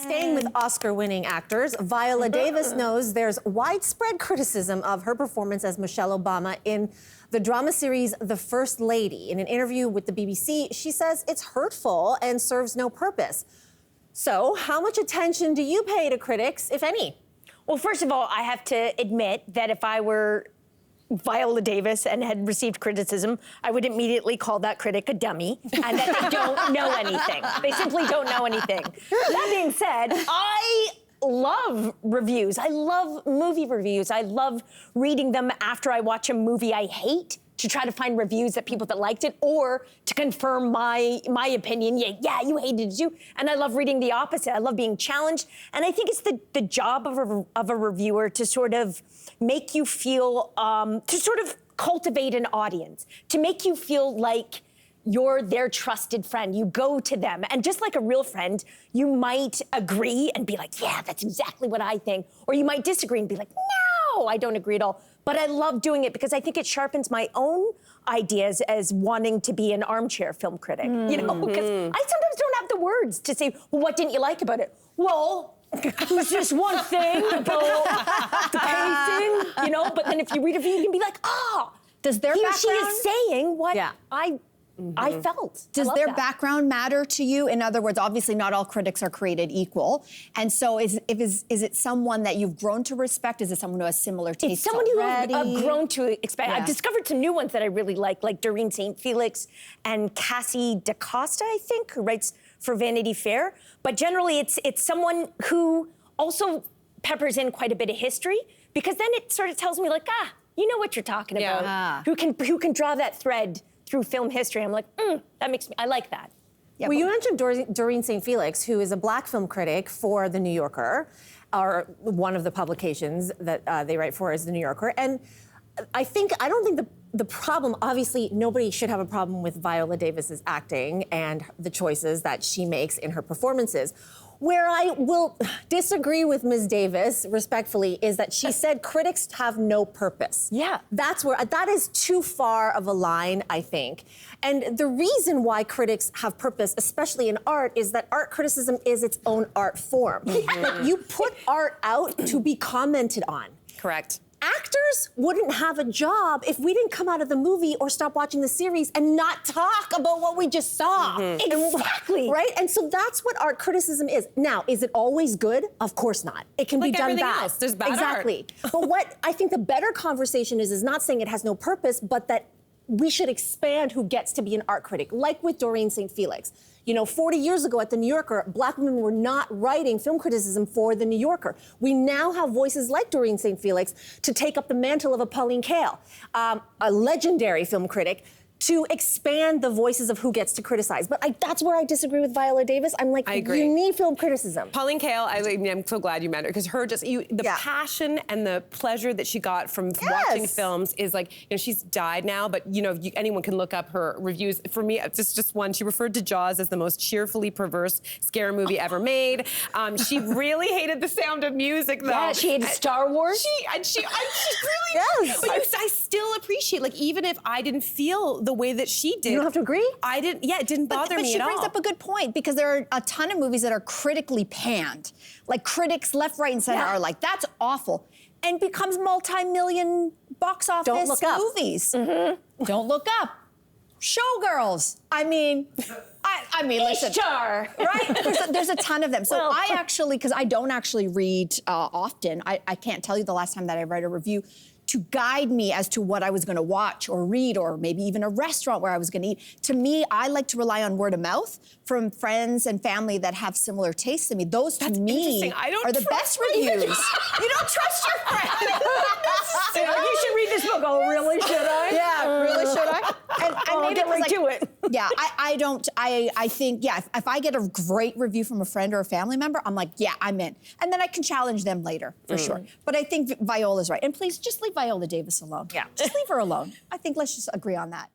Staying with Oscar-winning actors, Viola Davis knows there's widespread criticism of her performance as Michelle Obama in the drama series The First Lady. In an interview with the BBC, she says it's hurtful and serves no purpose. So, how much attention do you pay to critics, if any? Well, first of all, I have to admit that if I were Viola Davis and had received criticism, I would immediately call that critic a dummy and that they don't know anything. They simply don't know anything. That being said, I love reviews. I love movie reviews. I love reading them after I watch a movie I hate to try to find reviews that people that liked it or to confirm my opinion. Yeah, you hated it too. And I love reading the opposite. I love being challenged. And I think it's the job of a reviewer to sort of make you feel, to sort of cultivate an audience, to make you feel like you're their trusted friend. You go to them. And just like a real friend, you might agree and be like, yeah, that's exactly what I think. Or you might disagree and be like, no, I don't agree at all. But I love doing it because I think it sharpens my own ideas as wanting to be an armchair film critic. You know, because I sometimes don't have the words to say, well, what didn't you like about it? Well, there's just one thing about the pacing, you know? But then if you read a review, you can be like, does their background... she is saying what I felt. Does their background matter to you? In other words, obviously not all critics are created equal. And so is it someone that you've grown to respect? Is it someone who has similar tastes It's someone already? who I've grown to expect. Yeah. I've discovered some new ones that I really like Doreen St. Felix and Cassie DaCosta, I think, who writes for Vanity Fair. But generally, it's someone who also peppers in quite a bit of history, because then it sort of tells me, like, you know what you're talking about. Who can draw that thread through film history. I'm like, that makes me, I like that. Yeah, well, you mentioned Doreen St. Felix, who is a black film critic for The New Yorker, or one of the publications that they write for is The New Yorker. And I don't think the problem, obviously, nobody should have a problem with Viola Davis's acting and the choices that she makes in her performances. Where I will disagree with Ms. Davis, respectfully, is that she said critics have no purpose. Yeah. That is too far of a line, I think. And the reason why critics have purpose, especially in art, is that art criticism is its own art form. Like, you put art out to be commented on. Correct. Actors wouldn't have a job if we didn't come out of the movie or stop watching the series and not talk about what we just saw. Exactly. Right? And so that's what art criticism is. Now, is it always good? Of course not. It can be done bad. Else, there's bad exactly. But what I think the better conversation is not saying it has no purpose, but that we should expand who gets to be an art critic, like with Doreen St. Felix. You know, 40 years ago at The New Yorker, black women were not writing film criticism for The New Yorker. We now have voices like Doreen St. Felix to take up the mantle of a Pauline Kael, a legendary film critic, to expand the voices of who gets to criticize. But that's where I disagree with Viola Davis. I'm like, I agree. You need film criticism. Pauline Kael, I'm so glad you met her, because the passion and the pleasure that she got from watching films is like, you know, she's died now, but you know, anyone can look up her reviews. For me, it's just one. She referred to Jaws as the most cheerfully perverse scary movie ever made. She really hated The Sound of Music, though. Yeah, she hated Star Wars. She really, yes. But I still appreciate, like, even if I didn't feel the way that she did. You don't have to agree? I didn't, it didn't bother me at all. But she brings up a good point, because there are a ton of movies that are critically panned. Like, critics left, right, and center are like, that's awful. And becomes multi-million box office movies. Don't Look Up. Showgirls. I mean, listen. Star. Right? There's a ton of them. So I actually, because I don't actually read often, I can't tell you the last time that I read a review to guide me as to what I was gonna watch or read, or maybe even a restaurant where I was gonna eat. To me, I like to rely on word of mouth from friends and family that have similar tastes to me. Those, to me, are the best reviews. You don't trust your friend. You should read this book. Oh, really? Should I? Yeah, really should I? And I'll get right to it. Yeah, I think, if I get a great review from a friend or a family member, I'm like, yeah, I'm in. And then I can challenge them later, for sure. But I think Viola's right. And please, just leave Viola Davis alone. Yeah. Just leave her alone. I think let's just agree on that.